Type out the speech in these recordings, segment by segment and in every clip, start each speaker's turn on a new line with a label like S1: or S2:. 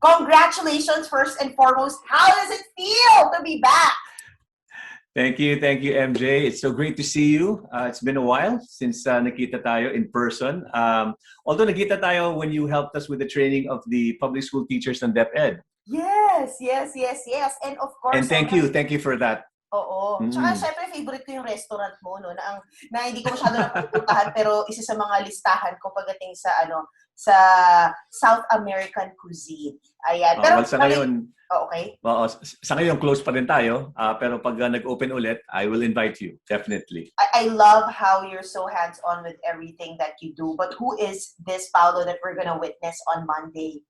S1: Congratulations first and foremost. How does it feel to be back?
S2: Thank you, MJ. It's so great to see you. It's been a while since nakita tayo in person. Although nakita tayo when you helped us with the training of the public school teachers and DepEd.
S1: Yes. And of course,
S2: and thank you for that.
S1: Oo. Tsaka syempre favorite ko yung restaurant mo no na hindi ko masyado napupuntahan pero isa sa mga listahan ko pagdating sa sa South American cuisine. Ayan. Pero
S2: sa ngayon,
S1: okay.
S2: Sa ngayon close pa rin tayo, pero pag nag-open ulit, I will invite you, definitely.
S1: I love how you're so hands-on with everything that you do. But who is this Paolo that we're gonna witness on Monday?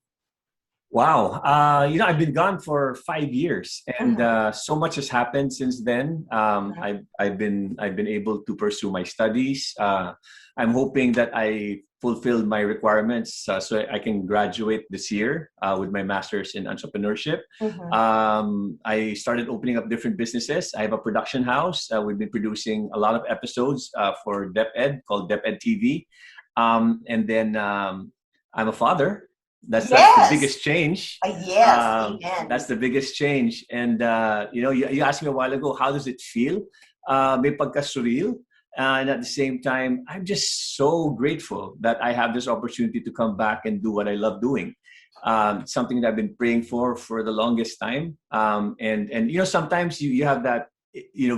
S2: Wow. I've been gone for 5 years, and so much has happened since then. I've been able to pursue my studies. I'm hoping that I fulfilled my requirements so I can graduate this year with my master's in entrepreneurship. I started opening up different businesses. I have a production house. We've been producing a lot of episodes for DepEd called DepEd TV. And then I'm a father. That's the biggest change.
S1: Amen.
S2: That's the biggest change. And, you asked me a while ago, how does it feel? May pagka-surreal. And at the same time, I'm just so grateful that I have this opportunity to come back and do what I love doing. Something that I've been praying for the longest time. And sometimes you have that,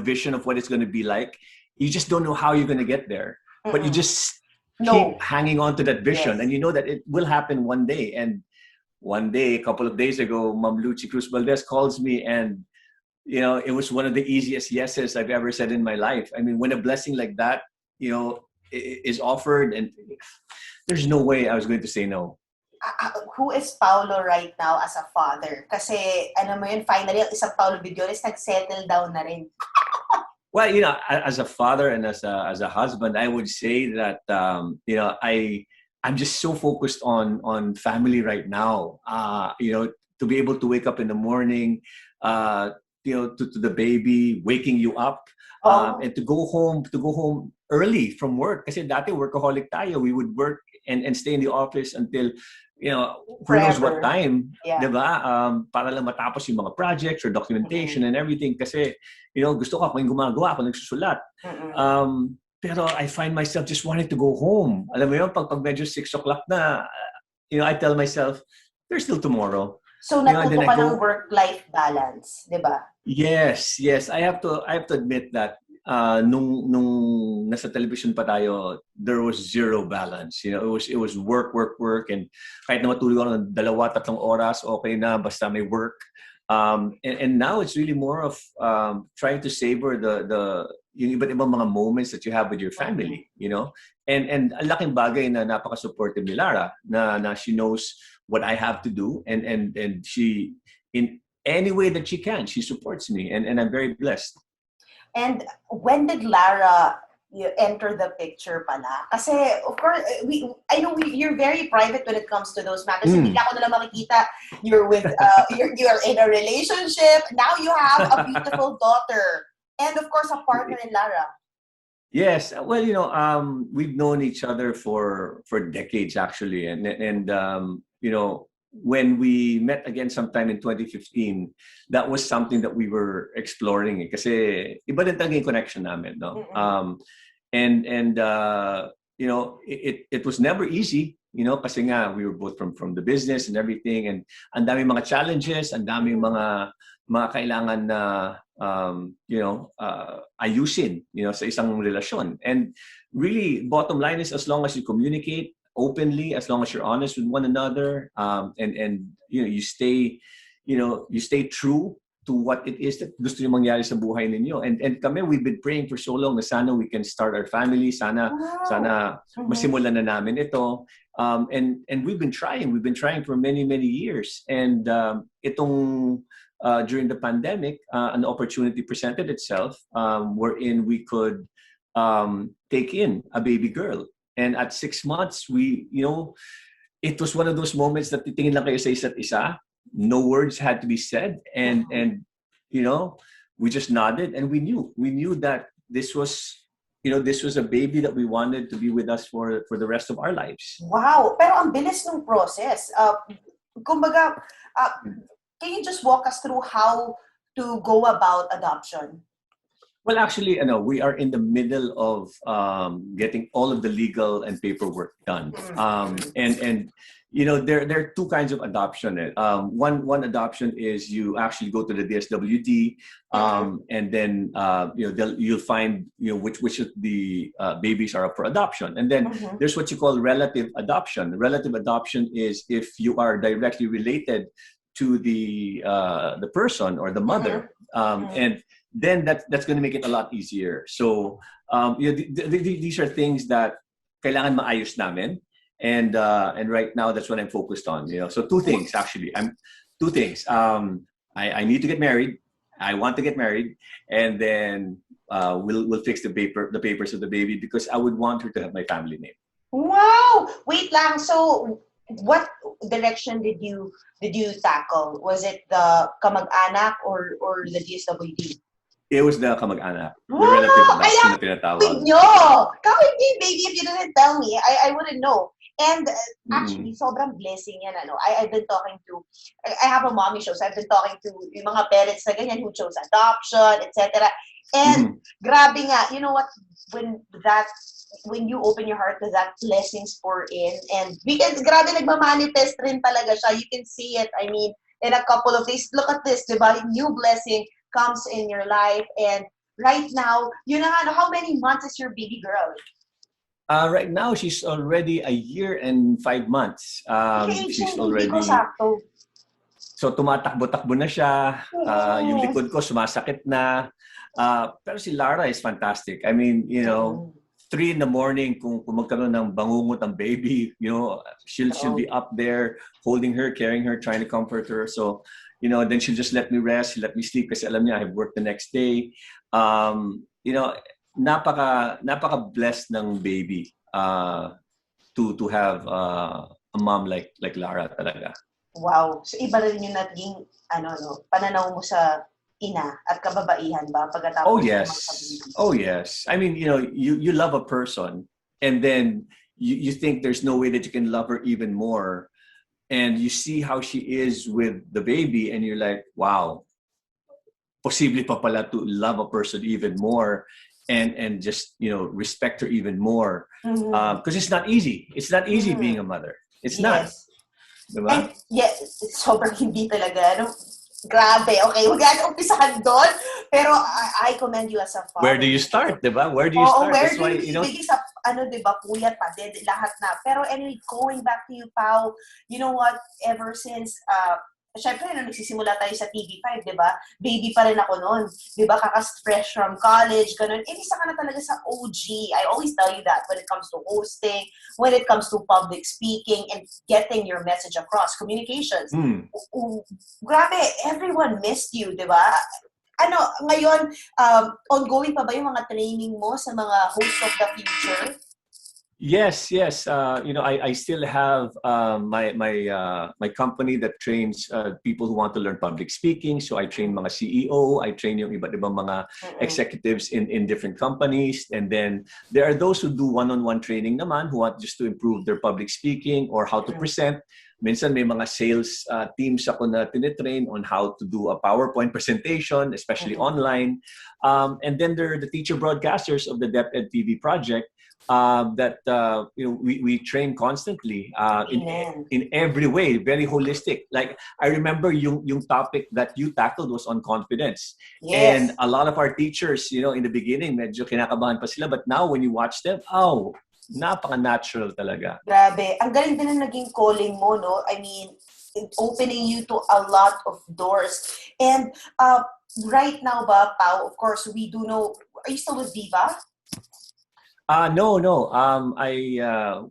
S2: vision of what it's going to be like. You just don't know how you're going to get there. But you just keep hanging on to that vision, and you know that it will happen one day. And one day, a couple of days ago, Ma'am Lucy Cruz Valdez calls me, and it was one of the easiest yeses I've ever said in my life. I mean, when a blessing like that, is offered, and there's no way I was going to say no.
S1: Who is Paolo right now as a father? Kasi finally, ang isang Paolo Bediones nag-settle down na rin.
S2: Well, as a father and as a husband, I would say that I'm just so focused on family right now. To be able to wake up in the morning, to the baby, waking you up, and to go home early from work. Kasi dati workaholic tayo. We would work and stay in the office until who knows what time, diba? Para lang matapos yung mga projects or documentation and everything. Kasi, gusto ko ako yung gumagawa, ako nagsusulat. Pero I find myself just wanting to go home. Alam mo yun, pag medyo 6 o'clock na, I tell myself, there's still tomorrow.
S1: So, natuto ka ng work-life balance, diba?
S2: Yes. I have to admit that nung nasa television pa tayo, there was zero balance. It was work, and kahit na matulog ako ng 2-3 oras, okay na, basta may work. And now it's really more of trying to savor yung iba't ibang mga moments that you have with your family, And ang laking bagay na napaka-supportive ni Lara na she knows what I have to do, and she, in any way that she can, she supports me, and I'm very blessed.
S1: And when did Lara enter the picture pala? Kasi, of course, I know you're very private when it comes to those matters. Hindi ako nalang makikita you're in a relationship. Now you have a beautiful daughter. And, of course, a partner in Lara.
S2: Yes. Well, we've known each other for decades, actually. And when we met again sometime in 2015, that was something that we were exploring. Kasi iba din talaga yung connection namin, no? It was never easy, kasi nga we were both from the business and everything, and ang daming mga challenges, ang daming mga kailangan na ayusin, sa isang relasyon. And really, bottom line is, as long as you communicate openly, as long as you're honest with one another, and you stay true to what it is that gusto niyo mangyari sa buhay ninyo. And kami, we've been praying for so long na sana we can start our family, sana masimulan na namin ito. And we've been trying for many years. And itong during the pandemic, an opportunity presented itself wherein we could take in a baby girl. And at 6 months, it was one of those moments that titingin lang kayo sa isa't isa. No words had to be said. And we just nodded, and we knew that this was a baby that we wanted to be with us for the rest of our lives.
S1: Wow! Pero ang bilis ng process. kumbaga, can you just walk us through how to go about adoption?
S2: Well, actually, we are in the middle of getting all of the legal and paperwork done. And there are two kinds of adoption. One adoption is you actually go to the DSWD, and then you'll find which of the babies are up for adoption. And then there's what you call relative adoption. Relative adoption is if you are directly related to the person or the mother, and then that's going to make it a lot easier. So these are things that kailangan maayos namin, and right now that's what I'm focused on. So two things actually. Two things. I need to get married. I want to get married, and then we'll fix the papers of the baby, because I would want her to have my family name.
S1: Wow! Wait lang. So what direction did you tackle? Was it the kamag-anak or the DSWD?
S2: It was the kamag-anak.
S1: Wow!
S2: The relative adoption na tinatawag.
S1: Come with me, baby. If you didn't tell me, I wouldn't know. And actually, sobrang blessing yan. I've been talking to, I have a mommy show, so I've been talking to yung mga parents na ganyan who chose adoption, etc. And grabe nga, you know what, when you open your heart to that, blessings pour in. And because grabe nagmamanifest rin talaga siya. You can see it, I mean, in a couple of days. Look at this, diba? New blessing comes in your life. And right now, how many months is your baby girl?
S2: Right now, she's already a year and 5 months. She's already... So, tumatakbo-takbo na siya. Yung likod ko, sumasakit na. Pero si Lara is fantastic. I mean, 3 in the morning, kung magkaroon ng bangungot ang baby, she'll be up there, holding her, carrying her, trying to comfort her. So, then she'll just let me rest, she'll let me sleep, kasi alam niya I have work the next day. Napaka-blessed ng baby to have a mom like Lara talaga.
S1: Wow. So iba rin yung naging pananaw mo sa ina at kababaihan ba pagkatapos
S2: Oh yes. Oh yes. I mean, you love a person, and then you think there's no way that you can love her even more, and you see how she is with the baby, and you're like, wow, posible pa pala to love a person even more, and just respect her even more, because it's not easy. It's not easy being a mother. It's not. Diba?
S1: And sobrang hindi talaga. Grabe. Okay, huwag natin umpisahan doon. Pero I commend you as a father.
S2: Where do you start, diba? Where do you start?
S1: Where do you sa, diba, puyat pa, lahat na. Pero anyway, going back to you, Pao, you know what, ever since, syempre, nagsisimula tayo sa TV5, diba? Baby pa rin ako noon. Diba? Fresh from college, ganun. Isa ka na talaga sa OG. I always tell you that when it comes to hosting, when it comes to public speaking, and getting your message across, communications. Grabe, everyone missed you, diba? Ngayon, ongoing pa ba yung mga training mo sa mga host of the future?
S2: Yes. I still have my company that trains people who want to learn public speaking. So I train mga CEO, I train yung iba't ibang mga executives in different companies, and then there are those who do one-on-one training naman who want just to improve their public speaking or how to present. Minsan may mga sales teams ako na tinitrain on how to do a PowerPoint presentation, especially online. And then there are the teacher broadcasters of the DepEd TV project. That we train constantly in every way, very holistic. Like I remember yung topic that you tackled was on confidence. Yes. And a lot of our teachers, in the beginning, medyo kinakabahan pa sila, but now when you watch them, napaka-natural talaga.
S1: Grabe. Ang galing din na naging calling mo, no? I mean, opening you to a lot of doors. And right now ba, Pao, of course, we do know, are you still with Viva?
S2: No.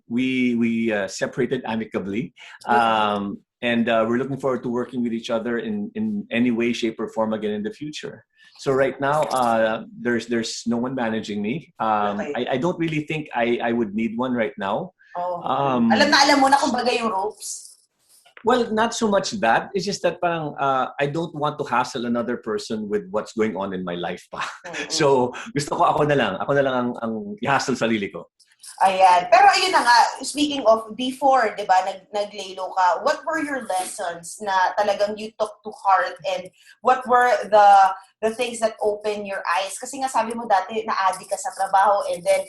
S2: We separated amicably, and we're looking forward to working with each other in any way, shape, or form again in the future. So right now, there's no one managing me. Okay. I don't really think I would need one right now.
S1: Alam mo na kung bagay yung ropes.
S2: Well, not so much that. It's just that parang I don't want to hassle another person with what's going on in my life pa. So, gusto ko ako na lang ang i-hassle sarili ko.
S1: Ayan. Pero ayun na nga, speaking of before, di ba, naglaylo ka, what were your lessons na talagang you took to heart and what were the things that open your eyes? Kasi nga sabi mo dati, na-addict ka sa trabaho and then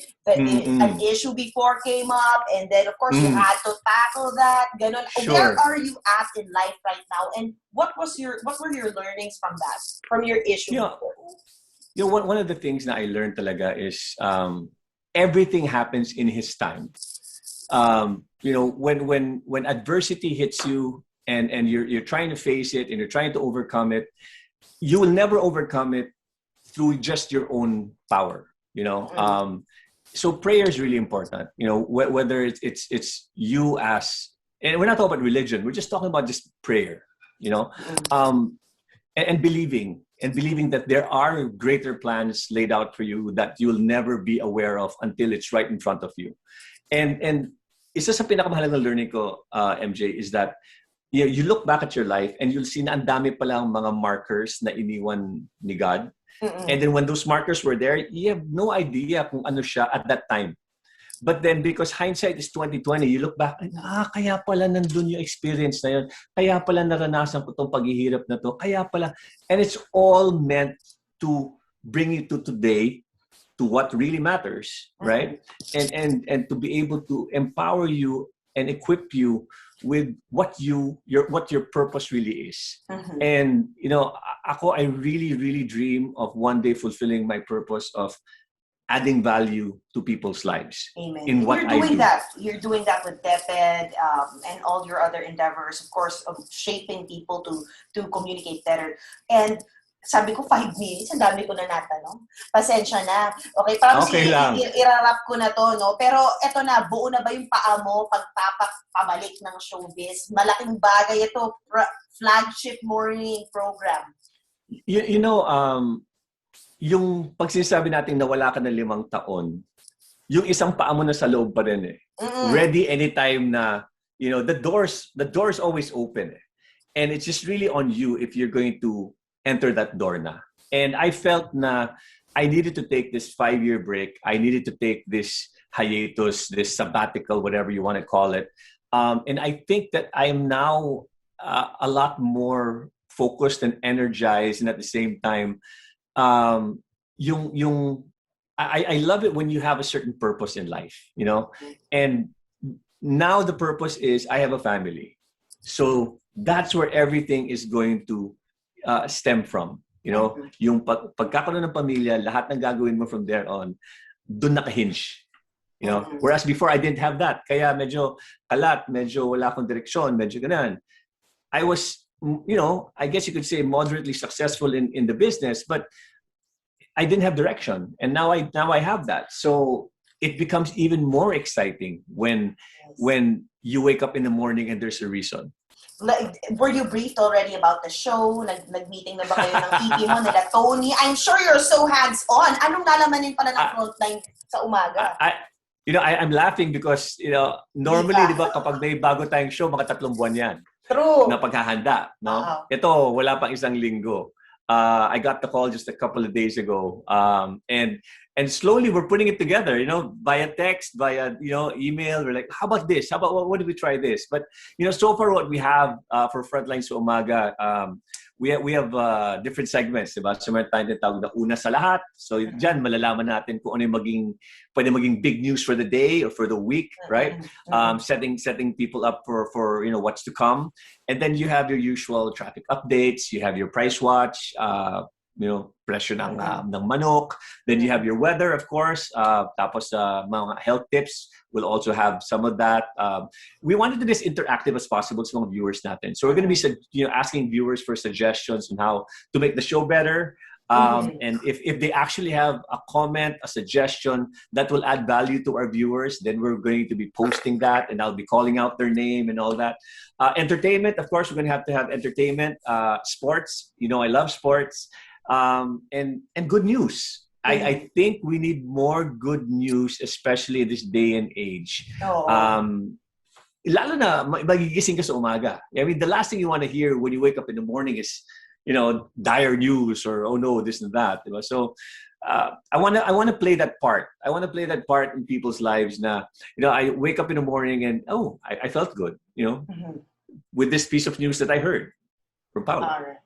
S1: an issue before came up and then of course you had to tackle that. Ganon. Where
S2: Sure.
S1: are you at in life right now and what were your learnings from that, from your issue before?
S2: One of the things that I learned talaga is everything happens in His time. When adversity hits you and you're trying to face it and you're trying to overcome it, you will never overcome it through just your own power. So prayer is really important. Whether it's you as, and we're not talking about religion. We're just talking about just prayer. And believing that there are greater plans laid out for you that you'll never be aware of until it's right in front of you. And isa sa pinakamahalagang learning ko, MJ, is that you look back at your life and you'll see na ang dami palang mga markers na iniwan ni God. And then when those markers were there, you have no idea kung ano siya at that time. But then because hindsight is 2020, you look back, kaya pala nandun yung experience na yun. Kaya pala naranasan ko itong paghihirap na to. Kaya pala. And it's all meant to bring you to today, to what really matters, right? And to be able to empower you and equip you with what your purpose really is. And, I really, really dream of one day fulfilling my purpose of adding value to people's lives.
S1: Amen.
S2: In what I do.
S1: You're doing that with DepEd and all your other endeavors, of course, of shaping people to communicate better. And sabi ko 5 minutes, ang dami ko na natanong. Pasensya na. Okay, parang
S2: okay
S1: irarap ko na to, no? Pero eto na, buo na ba yung paa mo pabalik ng showbiz? Malaking bagay ito, flagship morning program.
S2: Yung pag sinasabi natin na wala ka na 5 taon, yung isang paa mo na sa loob pa rin eh. Ready anytime na, the door's always open eh. And it's just really on you if you're going to enter that door na. And I felt na I needed to take this 5-year break. I needed to take this hiatus, this sabbatical, whatever you want to call it. And I think that I am now a lot more focused and energized, and at the same time, I love it when you have a certain purpose in life, and now the purpose is I have a family. So that's where everything is going to stem from, yung pagkakaroon ng pamilya, lahat ng gagawin mo from there on, dun naka-hinge. Whereas before I didn't have that. Kaya medyo kalat, medyo wala akong direksyon, medyo ganun. I was, I guess you could say moderately successful in the business, but I didn't have direction. And now I have that. So it becomes even more exciting when you wake up in the morning and there's a reason.
S1: Were you briefed already about the show? Nag-meeting na ba kayo ng EP mo, nila Tony? I'm sure you're so hands-on. Anong nalamanin pala ng frontline sa umaga?
S2: I'm laughing because, normally, di ba, kapag may bago tayong show, mga 3 buwan yan.
S1: True.
S2: Na paghahanda, no?
S1: Uh-huh.
S2: Ito, wala pang 1 linggo. I got the call just a couple of days ago. And slowly we're putting it together, via text, via, email. We're like, how about this? How about, what do we try this? But, so far what we have for Frontline sa Umaga, we have different segments, diba? So meron tayong tinatawag na Una sa Lahat. So dyan, malalaman natin kung ano yung pwede maging big news for the day or for the week, right? Setting people up for what's to come. And then you have your usual traffic updates. You have your price watch, presyo ng manok. Then you have your weather, of course. Tapos mga health tips. We'll also have some of that. We wanted to be as interactive as possible sa mga viewers natin. So we're going to be asking viewers for suggestions on how to make the show better. And if they actually have a comment, a suggestion that will add value to our viewers, then we're going to be posting that and I'll be calling out their name and all that. Entertainment, of course, we're going to have entertainment. Sports, I love sports. And good news. I think we need more good news, especially in this day and age. Lalo na magigising ka sa umaga. I mean, the last thing you want to hear when you wake up in the morning is, dire news or, oh no, this and that. So I wanna play that part. I wanna play that part in people's lives. Na, I wake up in the morning and I felt good.
S1: Mhm.
S2: With this piece of news that I heard from Paolo.
S1: Alright.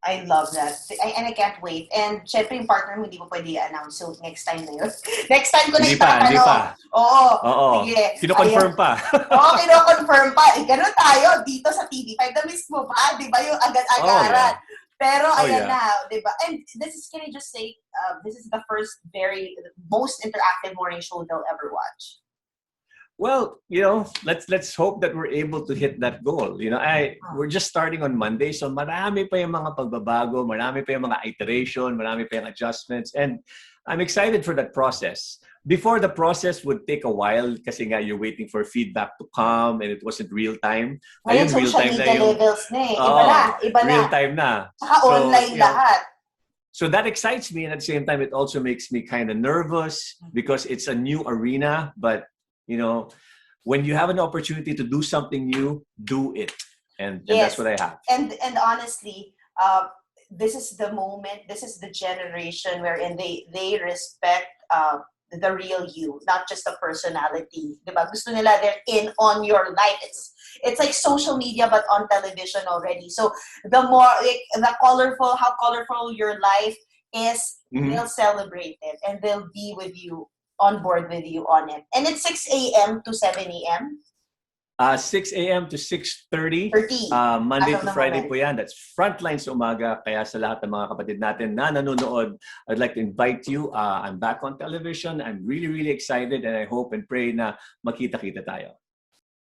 S1: I love that. And I can't wait. And syempre yung partner mo, hindi ko pwede i-announce. So, next time na yun. Next time ko na
S2: Hindi pa.
S1: itatanong. Oo.
S2: Oo.
S1: Sige.
S2: Kino-confirm pa.
S1: Oo, kino-confirm pa. Ganun tayo dito sa TV5 na mismo pa. Di ba yung agad-agaran? Pero ayan na, di ba? And can I just say, this is the most interactive morning show they'll ever watch.
S2: Well, let's hope that we're able to hit that goal. We're just starting on Monday, so marami pa yung mga pagbabago, marami pa yung mga iteration, marami pa yung adjustments, and I'm excited for that process. Before, the process would take a while kasi nga you're waiting for feedback to come and it wasn't real time.
S1: Ngayon, social media levels na eh. Iba na.
S2: Real time na.
S1: Saka online lahat.
S2: So that excites me, and at the same time, it also makes me kind of nervous because it's a new arena, but when you have an opportunity to do something new, do it. And that's what I have.
S1: And honestly, this is the moment, this is the generation wherein they respect the real you, not just the personality. Diba? Gusto nila, they're in on your life. It's like social media but on television already. So the more how colorful your life is, they'll celebrate it and they'll be with you, on board with you on it. And it's 6 a.m. to 7 a.m.?
S2: 6 a.m. to 6:30. Monday to Friday po yan. That's Frontline sa umaga. Kaya sa lahat ng mga kapatid natin na nanonood, I'd like to invite you. I'm back on television. I'm really, really excited and I hope and pray na makita-kita tayo.